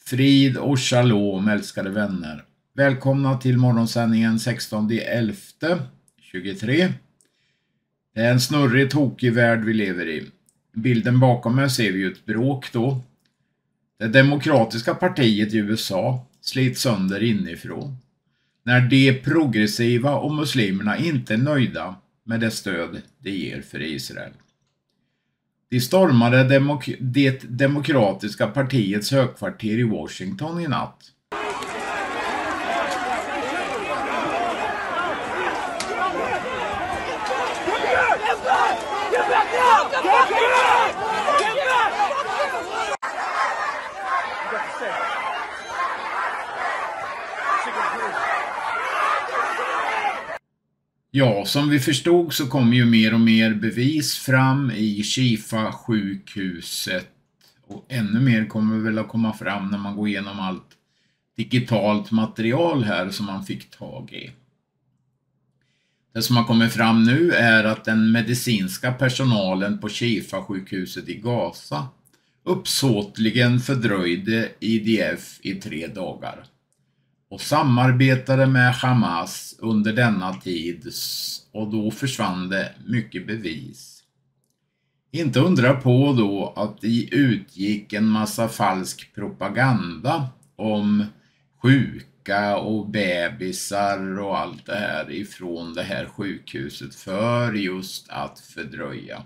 Frid och shalom, älskade vänner. Välkomna till morgonsändningen 16/11/23. Det är en snurrig, tokig värld vi lever i. Bilden bakom mig ser vi ju ett bråk då. Det demokratiska partiet i USA slits sönder inifrån. När de progressiva och muslimerna inte är nöjda med det stöd de ger för Israel. De stormade det demokratiska partiets högkvarter i Washington i natt. Ja, som vi förstod så kommer ju mer och mer bevis fram i Shifa-sjukhuset. Och ännu mer kommer väl att komma fram när man går igenom allt digitalt material här som man fick tag i. Det som har kommit fram nu är att den medicinska personalen på Shifa-sjukhuset i Gaza uppsåtligen fördröjde IDF i 3 dagar. Och samarbetade med Hamas under denna tid, och då försvann det mycket bevis. Inte undra på då att det utgick en massa falsk propaganda om sjuka och bebisar och allt det här ifrån det här sjukhuset för just att fördröja.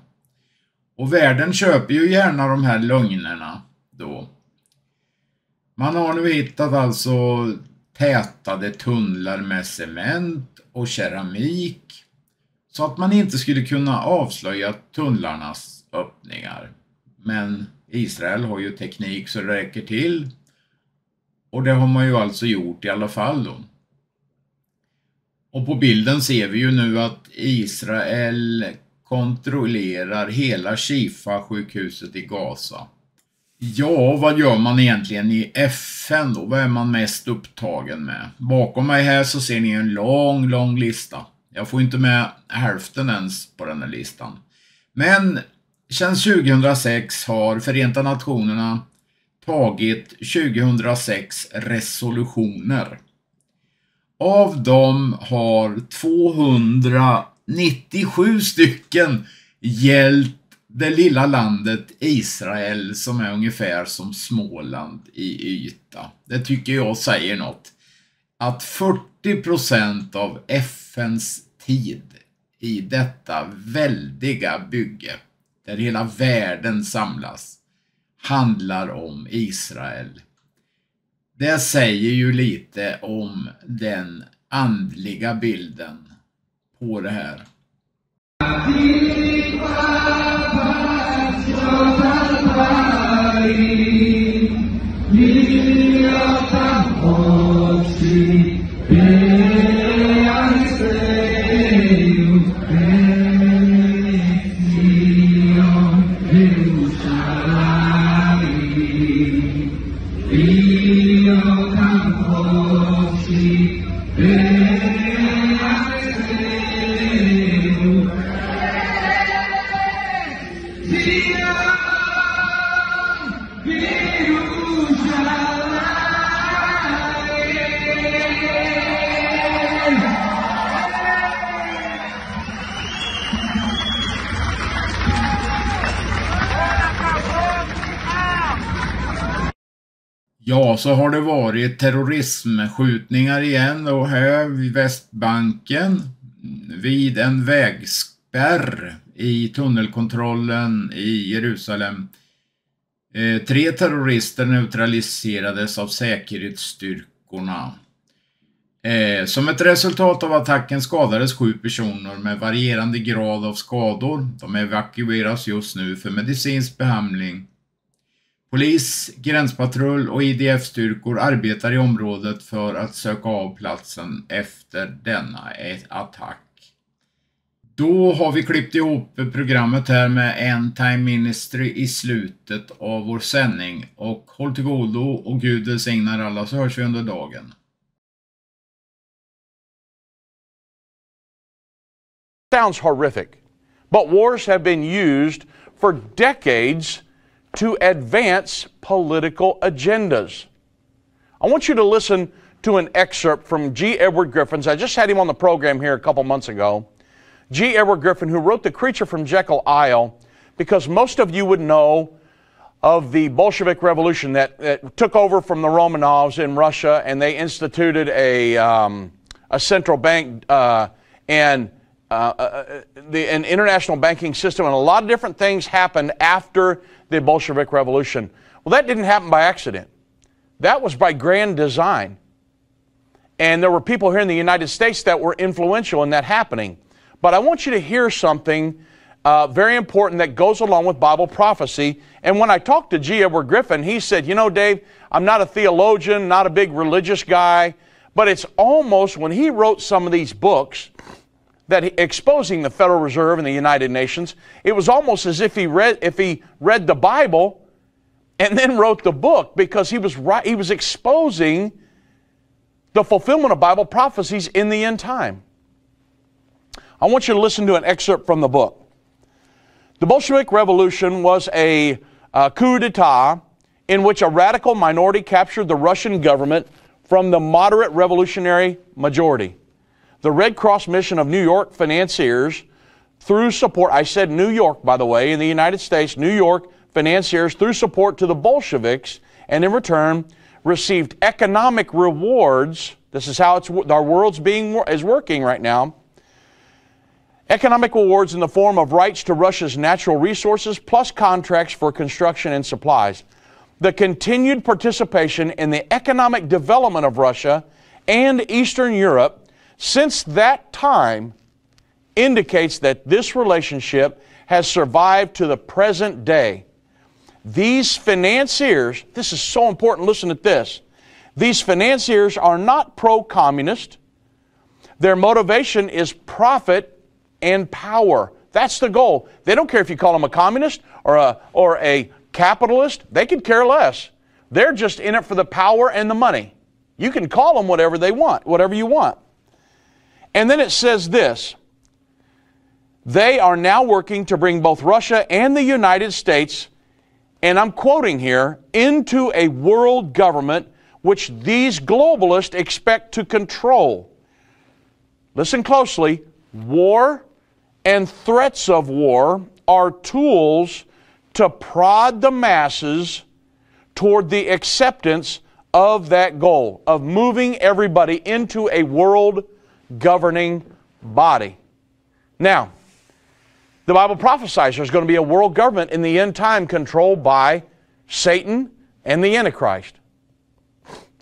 Och världen köper ju gärna de här lögnerna då. Man har nu hittat alltså tätade tunnlar med cement och keramik så att man inte skulle kunna avslöja tunnlarnas öppningar. Men Israel har ju teknik så det räcker till, och det har man ju alltså gjort i alla fall då. Och på bilden ser vi ju nu att Israel kontrollerar hela Shifa-sjukhuset i Gaza. Ja, vad gör man egentligen i FN då? Vad är man mest upptagen med? Bakom mig här så ser ni en lång lista. Jag får inte med hälften ens på den här listan. Men sedan 2006 har Förenta Nationerna tagit 2006 resolutioner. Av dem har 297 stycken gällt det lilla landet Israel, som är ungefär som Småland i yta. Det tycker jag säger något. Att 40% av FNs tid i detta väldiga bygge, där hela världen samlas, handlar om Israel. Det säger ju lite om den andliga bilden på det här. Ja, så har det varit terrorismskjutningar igen och här vid Västbanken vid en vägspärr i tunnelkontrollen i Jerusalem. 3 terrorister neutraliserades av säkerhetsstyrkorna. Som ett resultat av attacken skadades 7 personer med varierande grad av skador. De evakueras just nu för medicinsk behandling. Polis, gränspatrull och IDF-styrkor arbetar i området för att söka av platsen efter denna attack. Då har vi klippt ihop programmet här med End Time Ministry i slutet av vår sändning. Och håll till godo och Gud välsignar alla, så hörs vi under dagen. Sounds horrific, but wars have been used for decades to advance political agendas. I want you to listen to an excerpt from G. Edward Griffin's. I just had him on the program here a couple months ago. G. Edward Griffin, who wrote The Creature from Jekyll Isle, because most of you would know of the Bolshevik Revolution that took over from the Romanovs in Russia, and they instituted a central bank and an international banking system, and a lot of different things happened after the Bolshevik Revolution. Well, that didn't happen by accident. That was by grand design. And there were people here in the United States that were influential in that happening. But I want you to hear something very important that goes along with Bible prophecy. And when I talked to G. Edward Griffin, he said, you know, Dave, I'm not a theologian, not a big religious guy, but it's almost, when he wrote some of these books that exposing the Federal Reserve and the United Nations, it was almost as if he read the Bible and then wrote the book, because he was exposing the fulfillment of Bible prophecies in the end time. I want you to listen to an excerpt from the book. The Bolshevik Revolution was a coup d'etat in which a radical minority captured the Russian government from the moderate revolutionary majority. The Red Cross mission of New York financiers, through support, I said New York, by the way, in the United States, New York financiers, through support to the Bolsheviks, and in return received economic rewards. This is how our world's is working right now. Economic rewards in the form of rights to Russia's natural resources, plus contracts for construction and supplies. The continued participation in the economic development of Russia and Eastern Europe since that time indicates that this relationship has survived to the present day. These financiers, this is so important, listen to this. These financiers are not pro-communist. Their motivation is profit and power. That's the goal. They don't care if you call them a communist or a capitalist. They could care less. They're just in it for the power and the money. You can call them whatever they want, whatever you want. And then it says this: they are now working to bring both Russia and the United States, and I'm quoting here, into a world government which these globalists expect to control. Listen closely. War and threats of war are tools to prod the masses toward the acceptance of that goal, of moving everybody into a world governing body. Now, the Bible prophesies there's going to be a world government in the end time controlled by Satan and the Antichrist.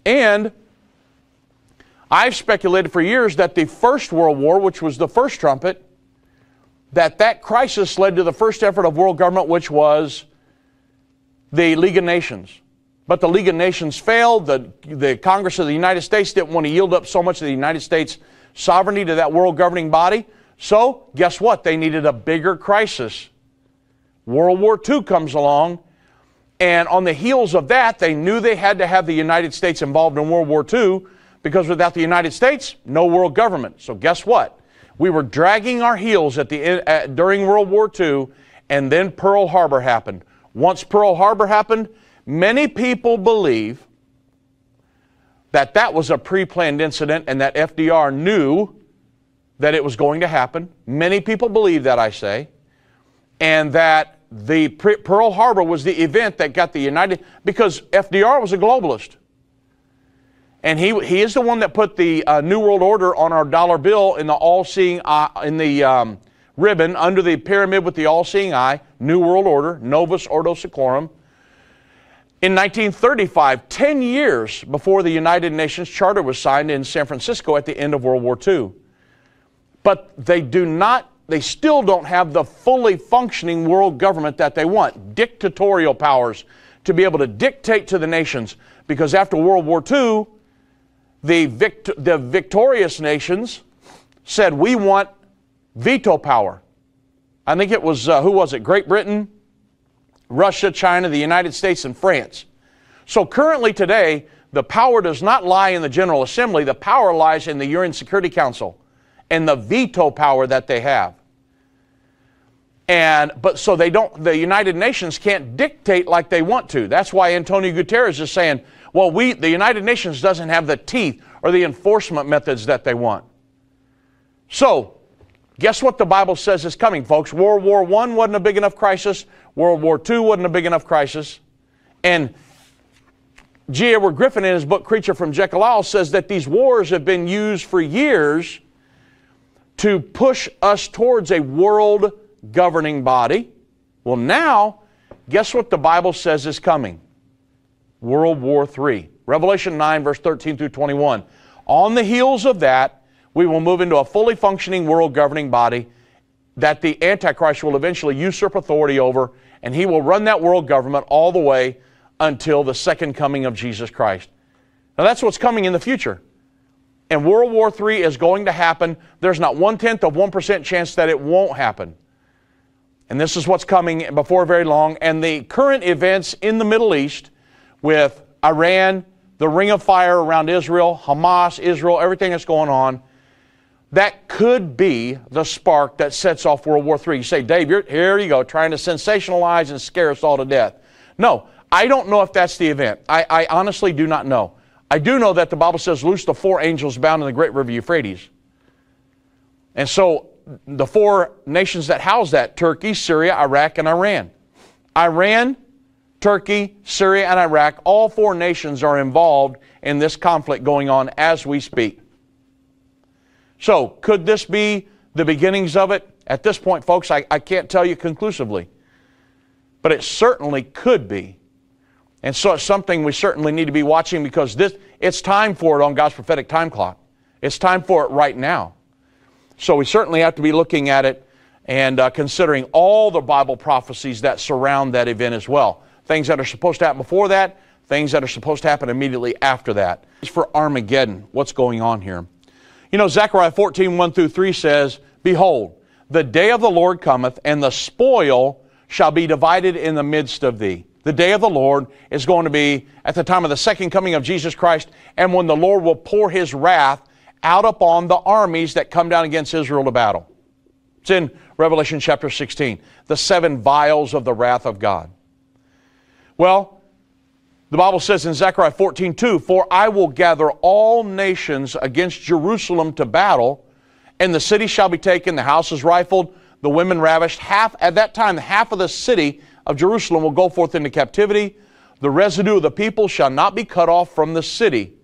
And I've speculated for years that the First World War, which was the first trumpet, that crisis led to the first effort of world government, which was the League of Nations. But the League of Nations failed. The Congress of the United States didn't want to yield up so much of the United States sovereignty to that world governing body. So, guess what? They needed a bigger crisis. World War II comes along, and on the heels of that, they knew they had to have the United States involved in World War II, because without the United States, no world government. So guess what? We were dragging our heels during World War II, and then Pearl Harbor happened. Once Pearl Harbor happened, many people believe that was a pre-planned incident and that FDR knew that it was going to happen. Many people believe that, I say, and that the Pearl Harbor was the event that got the United, because FDR was a globalist. And he is the one that put the New World Order on our dollar bill in the all-seeing in the ribbon under the pyramid with the all-seeing eye. New World Order, Novus Ordo Seclorum. In 1935, 10 years before the United Nations Charter was signed in San Francisco at the end of World War II. But they still don't have the fully functioning world government that they want. Dictatorial powers to be able to dictate to the nations. Because after World War II, the victorious nations said, we want veto power. I think it was, who was it? Great Britain, Russia, China, the United States, and France. So currently today, the power does not lie in the General Assembly. The power lies in the UN Security Council and the veto power that they have. So the United Nations can't dictate like they want to. That's why Antonio Guterres is saying, Well, the United Nations doesn't have the teeth or the enforcement methods that they want. So, guess what the Bible says is coming, folks? World War I wasn't a big enough crisis. World War II wasn't a big enough crisis. And G. Edward Griffin, in his book, Creature from Jekyll Isle, says that these wars have been used for years to push us towards a world governing body. Well, now, guess what the Bible says is coming? World War III. Revelation 9, verse 13 through 21. On the heels of that, we will move into a fully functioning world governing body that the Antichrist will eventually usurp authority over, and he will run that world government all the way until the second coming of Jesus Christ. Now that's what's coming in the future. And World War III is going to happen. There's not 1/10 of 1% chance that it won't happen. And this is what's coming before very long. And the current events in the Middle East with Iran, the ring of fire around Israel, Hamas, Israel, everything that's going on, that could be the spark that sets off World War III. You say, Dave, here you go, trying to sensationalize and scare us all to death. No. I don't know if that's the event. I honestly do not know. I do know that the Bible says, loose the 4 angels bound in the great river Euphrates. And so the 4 nations that house that, Turkey, Syria, Iraq, and Iran. Iran, Turkey, Syria, and Iraq, all 4 nations are involved in this conflict going on as we speak. So, could this be the beginnings of it? At this point, folks, I can't tell you conclusively. But it certainly could be. And so it's something we certainly need to be watching, because it's time for it on God's prophetic time clock. It's time for it right now. So we certainly have to be looking at it and considering all the Bible prophecies that surround that event as well. Things that are supposed to happen before that, things that are supposed to happen immediately after that. As for Armageddon, what's going on here? You know, Zechariah 14, 1 through 3 says, Behold, the day of the Lord cometh, and the spoil shall be divided in the midst of thee. The day of the Lord is going to be at the time of the second coming of Jesus Christ, and when the Lord will pour His wrath out upon the armies that come down against Israel to battle. It's in Revelation chapter 16, the 7 vials of the wrath of God. Well, the Bible says in Zechariah 14:2, For I will gather all nations against Jerusalem to battle, and the city shall be taken, the houses rifled, the women ravished. At that time, half of the city of Jerusalem will go forth into captivity. The residue of the people shall not be cut off from the city.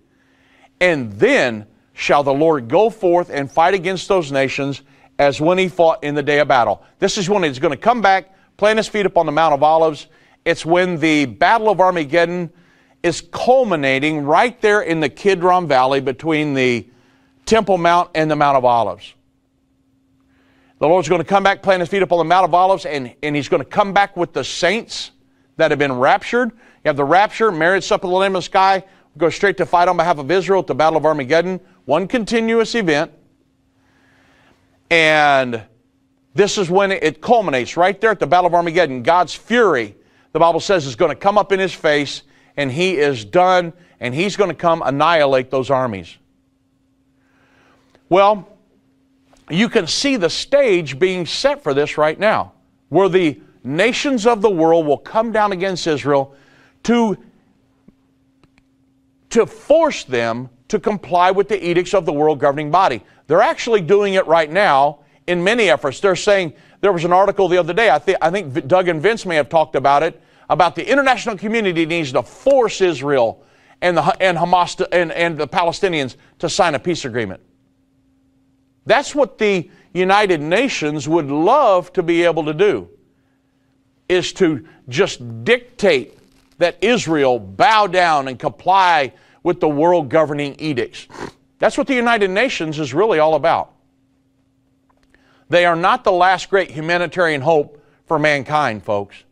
And then shall the Lord go forth and fight against those nations as when He fought in the day of battle. This is when He's going to come back, plant His feet upon the Mount of Olives. It's when the Battle of Armageddon is culminating right there in the Kidron Valley between the Temple Mount and the Mount of Olives. The Lord's going to come back, plant His feet upon the Mount of Olives, and He's going to come back with the saints that have been raptured. You have the rapture, marriage supper of the Lamb of the sky, go straight to fight on behalf of Israel at the Battle of Armageddon. One continuous event. And this is when it culminates, right there at the Battle of Armageddon. God's fury, the Bible says, is going to come up in His face, and He is done, and He's going to come annihilate those armies. Well, you can see the stage being set for this right now, where the nations of the world will come down against Israel to force them to comply with the edicts of the world governing body. They're actually doing it right now in many efforts. They're saying, there was an article the other day, I think Doug and Vince may have talked about it, about the international community needs to force Israel and Hamas and the Palestinians to sign a peace agreement. That's what the United Nations would love to be able to do, is to just dictate that Israel bow down and comply with the world governing edicts. That's what the United Nations is really all about. They are not the last great humanitarian hope for mankind, folks.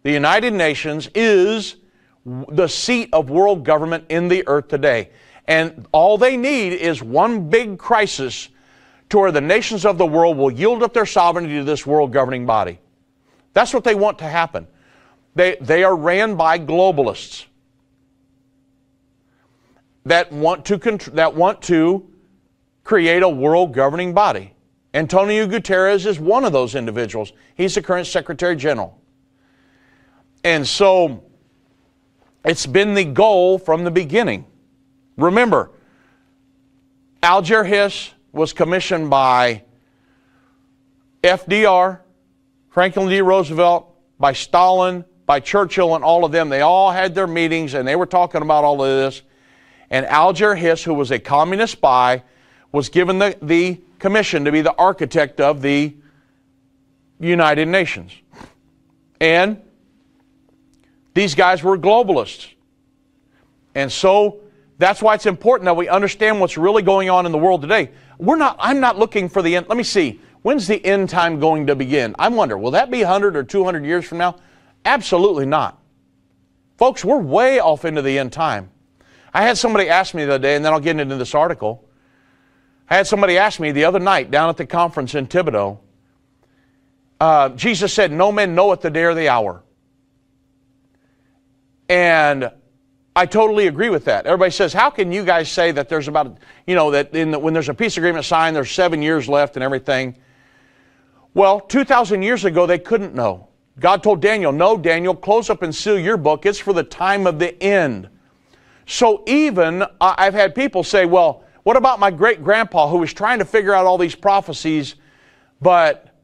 The United Nations is the seat of world government in the earth today. And all they need is one big crisis to where the nations of the world will yield up their sovereignty to this world governing body. That's what they want to happen. They are ran by globalists that want to create a world governing body. Antonio Guterres is one of those individuals. He's the current Secretary General. And so It's been the goal from the beginning. Remember, Alger Hiss was commissioned by FDR, Franklin D. Roosevelt, by Stalin, by Churchill, and all of them. They all had their meetings and they were talking about all of this. And Alger Hiss, who was a communist spy, was given the commission to be the architect of the United Nations. And these guys were globalists. And so that's why it's important that we understand what's really going on in the world today. I'm not looking for the end. Let me see. When's the end time going to begin? I wonder, will that be 100 or 200 years from now? Absolutely not. Folks, we're way off into the end time. I had somebody ask me the other day, and then I'll get into this article. I had somebody ask me the other night down at the conference in Thibodeau, Jesus said, no man knoweth the day or the hour. And I totally agree with that. Everybody says, how can you guys say that there's about, that when there's a peace agreement signed, there's 7 years left and everything? Well, 2,000 years ago, they couldn't know. God told Daniel, no, Daniel, close up and seal your book. It's for the time of the end. So even, I've had people say, well, what about my great-grandpa who was trying to figure out all these prophecies, but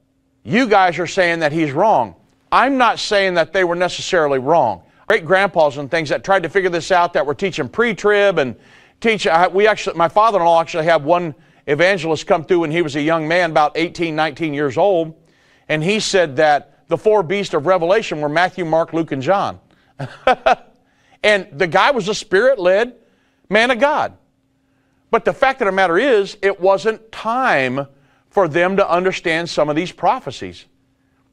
you guys are saying that he's wrong. I'm not saying that they were necessarily wrong. Great-grandpas and things that tried to figure this out, that were teaching pre-trib and my father-in-law actually had one evangelist come through when he was a young man, about 18, 19 years old, and he said that the four beasts of Revelation were Matthew, Mark, Luke, and John. And the guy was a Spirit-led man of God. But the fact of the matter is, it wasn't time for them to understand some of these prophecies.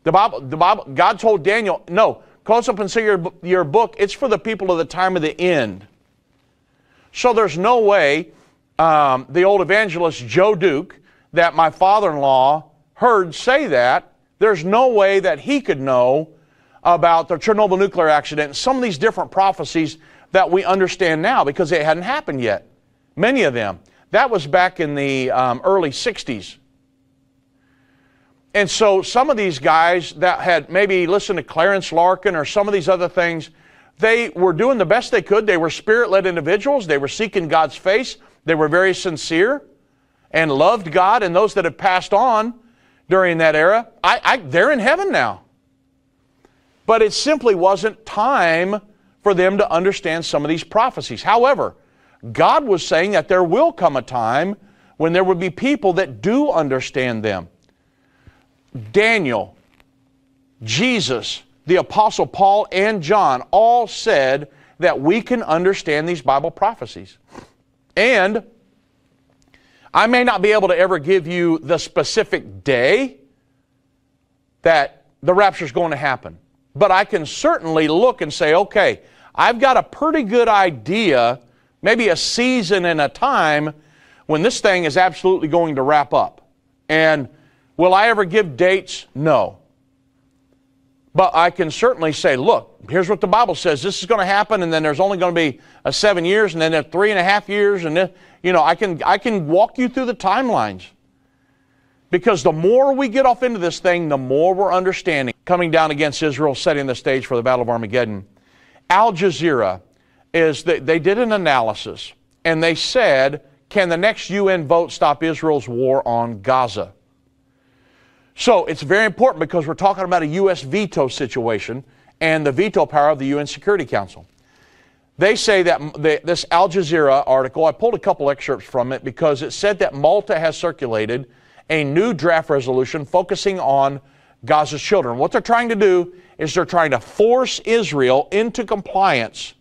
The Bible, God told Daniel, no, close up and seal your book. It's for the people of the time of the end. So there's no way the old evangelist Joe Duke, that my father-in-law heard say that, there's no way that he could know about the Chernobyl nuclear accident and some of these different prophecies that we understand now because they hadn't happened yet. Many of them. That was back in the early 60s. And so some of these guys that had maybe listened to Clarence Larkin or some of these other things, they were doing the best they could. They were Spirit-led individuals. They were seeking God's face. They were very sincere and loved God. And those that have passed on during that era, they're in heaven now. But it simply wasn't time for them to understand some of these prophecies. However, God was saying that there will come a time when there will be people that do understand them. Daniel, Jesus, the Apostle Paul, and John all said that we can understand these Bible prophecies. And I may not be able to ever give you the specific day that the rapture is going to happen. But I can certainly look and say, okay, I've got a pretty good idea, maybe a season and a time when this thing is absolutely going to wrap up. And will I ever give dates? No. But I can certainly say, look, here's what the Bible says. This is going to happen, and then there's only going to be 7 years, and then 3.5 years, and then, I can walk you through the timelines. Because the more we get off into this thing, the more we're understanding. Coming down against Israel, setting the stage for the Battle of Armageddon. Al Jazeera, they did an analysis, and they said, can the next UN vote stop Israel's war on Gaza? So it's very important because we're talking about a U.S. veto situation and the veto power of the UN Security Council. They say that this Al Jazeera article, I pulled a couple excerpts from it because it said that Malta has circulated a new draft resolution focusing on Gaza's children. What they're trying to do is they're trying to force Israel into compliance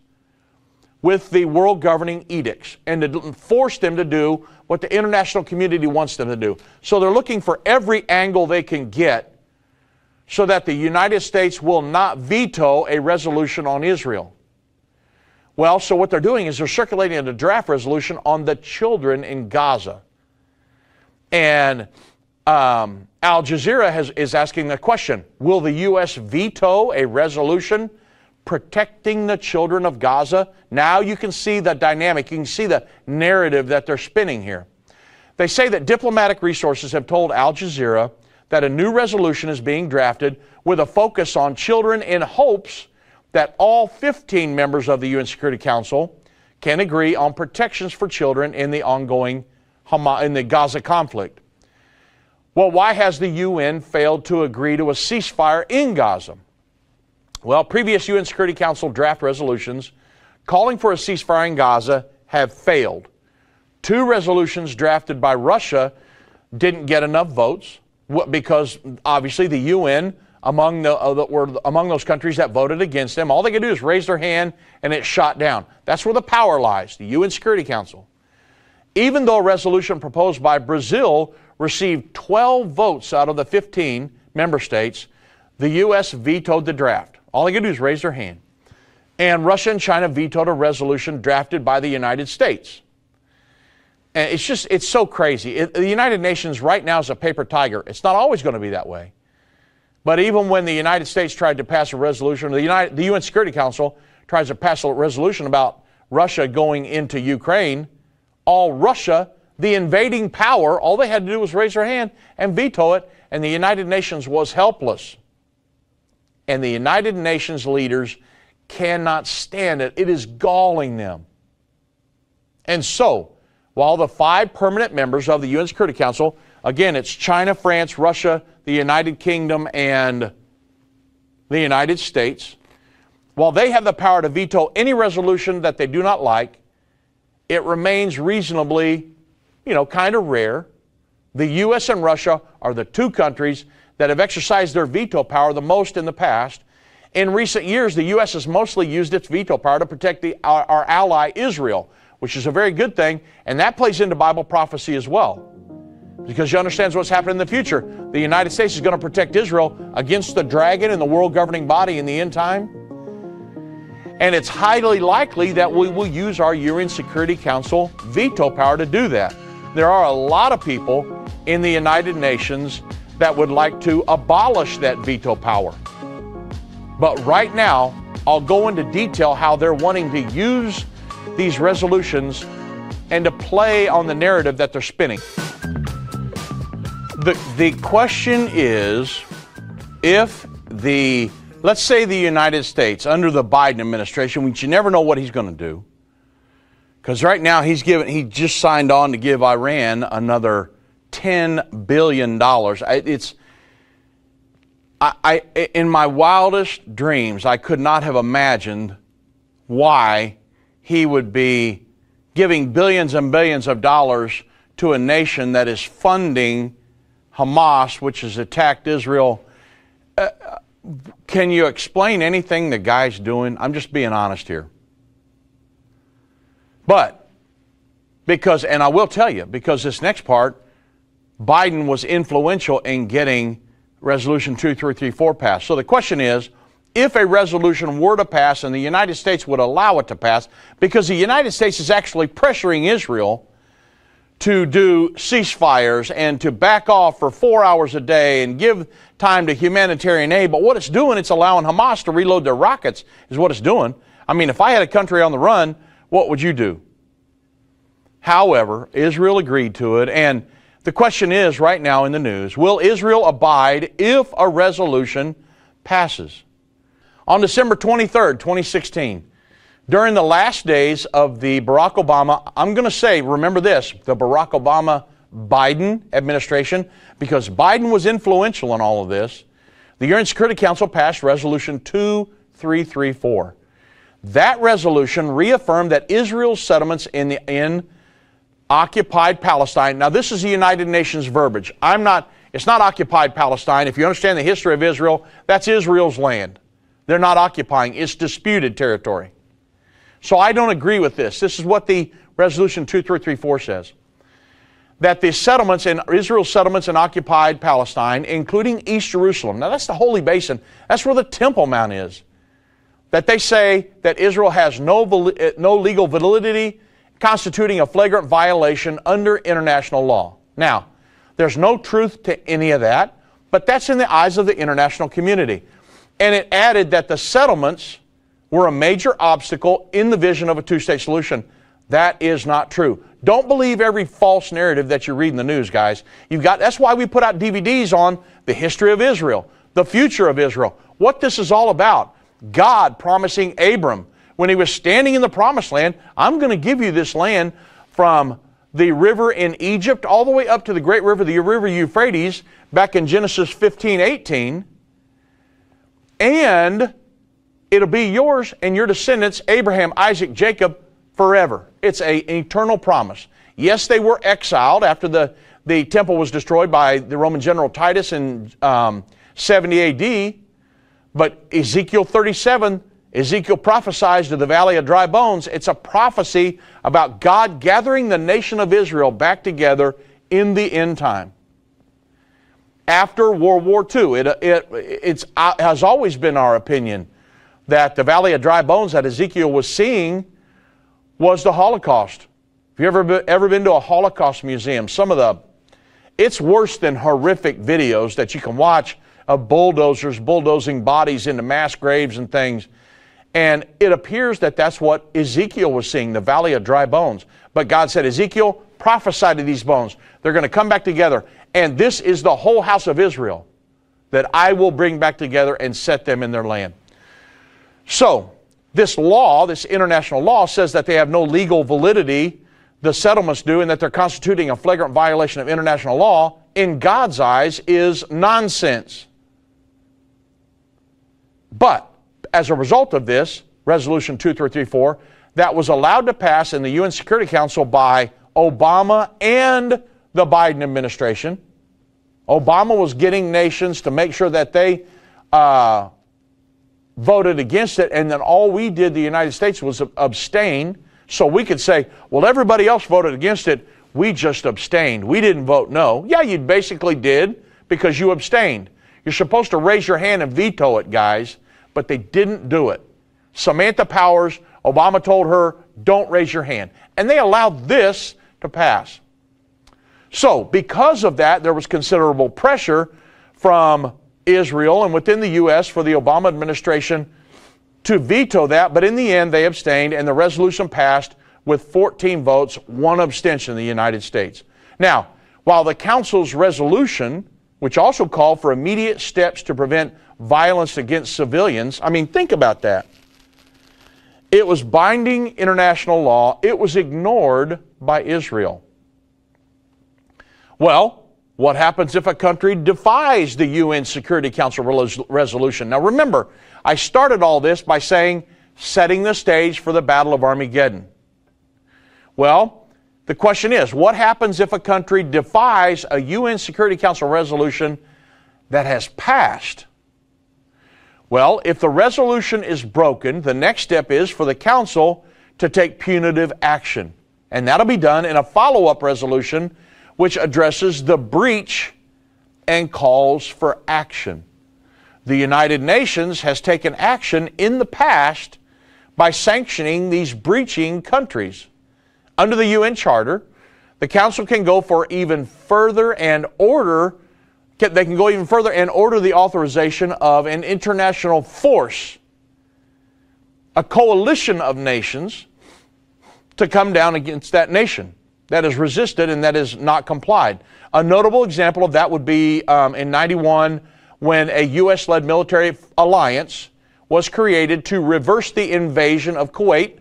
with the world governing edicts and to force them to do what the international community wants them to do. So they're looking for every angle they can get so that the United States will not veto a resolution on Israel. Well, so what they're doing is they're circulating a draft resolution on the children in Gaza. And Al Jazeera is asking the question, will the U.S. veto a resolution protecting the children of Gaza? Now you can see the dynamic, you can see the narrative that they're spinning here. They say that diplomatic resources have told Al Jazeera that a new resolution is being drafted with a focus on children in hopes that all 15 members of the UN Security Council can agree on protections for children in the ongoing Gaza conflict. Well, why has the UN failed to agree to a ceasefire in Gaza? Well, previous UN Security Council draft resolutions calling for a ceasefire in Gaza have failed. 2 resolutions drafted by Russia didn't get enough votes because obviously the UN, among those countries that voted against them, all they could do is raise their hand and it's shot down. That's where the power lies, the UN Security Council. Even though a resolution proposed by Brazil received 12 votes out of the 15 member states, the U.S. vetoed the draft. All they could do is raise their hand. And Russia and China vetoed a resolution drafted by the United States. And it's so crazy. The United Nations right now is a paper tiger. It's not always going to be that way. But even when the United States tried to pass a resolution, the UN Security Council tries to pass a resolution about Russia going into Ukraine, all Russia, the invading power, all they had to do was raise their hand and veto it, and the United Nations was helpless. And the United Nations leaders cannot stand it. It is galling them. And so, while the 5 permanent members of the UN Security Council, again, it's China, France, Russia, the United Kingdom, and the United States, while they have the power to veto any resolution that they do not like, it remains reasonably, kind of rare. The U.S. and Russia are the 2 countries that have exercised their veto power the most in the past. In recent years, the U.S. has mostly used its veto power to protect our ally Israel, which is a very good thing, and that plays into Bible prophecy as well. Because you understand what's happening in the future. The United States is going to protect Israel against the dragon and the world governing body in the end time. And it's highly likely that we will use our UN Security Council veto power to do that. There are a lot of people in the United Nations that would like to abolish that veto power. But right now, I'll go into detail how they're wanting to use these resolutions and to play on the narrative that they're spinning. The question is, if let's say the United States, under the Biden administration, which you never know what he's going to do, because right now he just signed on to give Iran another $10 billion. In my wildest dreams, I could not have imagined why he would be giving billions and billions of dollars to a nation that is funding Hamas, which has attacked Israel. Can you explain anything the guy's doing? I'm just being honest here. But, and I will tell you, because this next part, Biden was influential in getting Resolution 2334 passed. So the question is, if a resolution were to pass and the United States would allow it to pass, because the United States is actually pressuring Israel to do ceasefires and to back off for 4 hours a day and give time to humanitarian aid. But what it's doing, it's allowing Hamas to reload their rockets, is what it's doing. I mean, if I had a country on the run, what would you do? However, Israel agreed to it, and the question is right now in the news, will Israel abide if a resolution passes? On December 23rd, 2016, during the last days of the Barack Obama, I'm going to say, remember this, the Barack Obama-Biden administration, because Biden was influential in all of this, the UN Security Council passed Resolution 2334. That resolution reaffirmed that Israel's settlements in occupied Palestine, now this is the United Nations verbiage. It's not occupied Palestine. If you understand the history of Israel, that's Israel's land. They're not occupying, it's disputed territory. So I don't agree with this. This is what the Resolution 2334 says. That the settlements in Israel's settlements in occupied Palestine, including East Jerusalem, now that's the Holy Basin, that's where the Temple Mount is, that they say that Israel has no legal validity, constituting a flagrant violation under international law. Now, there's no truth to any of that, but that's in the eyes of the international community. And it added that the settlements were a major obstacle in the vision of a two-state solution. That is not true. Don't believe every false narrative that you read in the news, guys. That's why we put out DVDs on the history of Israel, the future of Israel, what this is all about. God promising Abram, when he was standing in the promised land, I'm going to give you this land from the river in Egypt all the way up to the great river, the river Euphrates, back in Genesis 15:18. And it'll be yours and your descendants, Abraham, Isaac, Jacob, forever. It's an eternal promise. Yes, they were exiled after the temple was destroyed by the Roman general Titus in 70 A.D., but Ezekiel 37, Ezekiel prophesies to the valley of dry bones. It's a prophecy about God gathering the nation of Israel back together in the end time. After World War II, it has always been our opinion that the valley of dry bones that Ezekiel was seeing was the Holocaust. Have you ever been to a Holocaust museum? It's worse than horrific videos that you can watch of bulldozers bulldozing bodies into mass graves and things. And it appears that that's what Ezekiel was seeing, the valley of dry bones. But God said, Ezekiel, prophesy to these bones. They're going to come back together. And this is the whole house of Israel that I will bring back together and set them in their land. So, this law, this international law, says that they have no legal validity, the settlements do, and that they're constituting a flagrant violation of international law, in God's eyes, is nonsense. But, as a result of this, Resolution 2334, that was allowed to pass in the UN Security Council by Obama and the Biden administration. Obama was getting nations to make sure that they voted against it, and then all we did, the United States, was abstain, so we could say, well, everybody else voted against it, we just abstained. We didn't vote no. Yeah, you basically did, because you abstained. You're supposed to raise your hand and veto it, guys, but they didn't do it. Samantha Powers, Obama told her, don't raise your hand. And they allowed this to pass. So, because of that, there was considerable pressure from Israel and within the U.S. for the Obama administration to veto that, but in the end they abstained and the resolution passed with 14 votes, 1 abstention in the United States. Now, while the Council's resolution, which also called for immediate steps to prevent violence against civilians, I mean, think about that. It was binding international law. It was ignored by Israel. Well, what happens if a country defies the UN Security Council resolution? Now remember, I started all this by saying, setting the stage for the Battle of Armageddon. Well, the question is, what happens if a country defies a UN Security Council resolution that has passed? Well, if the resolution is broken, the next step is for the Council to take punitive action. And that'll be done in a follow-up resolution which addresses the breach and calls for action. The United Nations has taken action in the past by sanctioning these breaching countries. Under the UN Charter, the Council can go for even further and order the authorization of an international force, a coalition of nations, to come down against that nation that is resisted and that is not complied. A notable example of that would be in 91 when a U.S.-led military alliance was created to reverse the invasion of Kuwait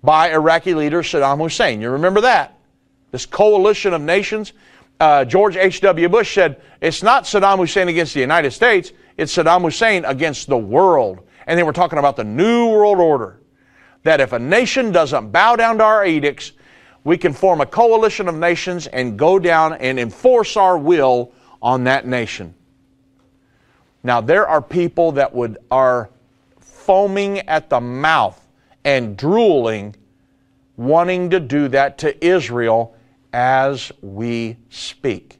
by Iraqi leader Saddam Hussein. You remember that? This coalition of nations. George H.W. Bush said, it's not Saddam Hussein against the United States, it's Saddam Hussein against the world. And they were talking about the New World Order. That if a nation doesn't bow down to our edicts, we can form a coalition of nations and go down and enforce our will on that nation. Now, there are people that are foaming at the mouth and drooling, wanting to do that to Israel as we speak.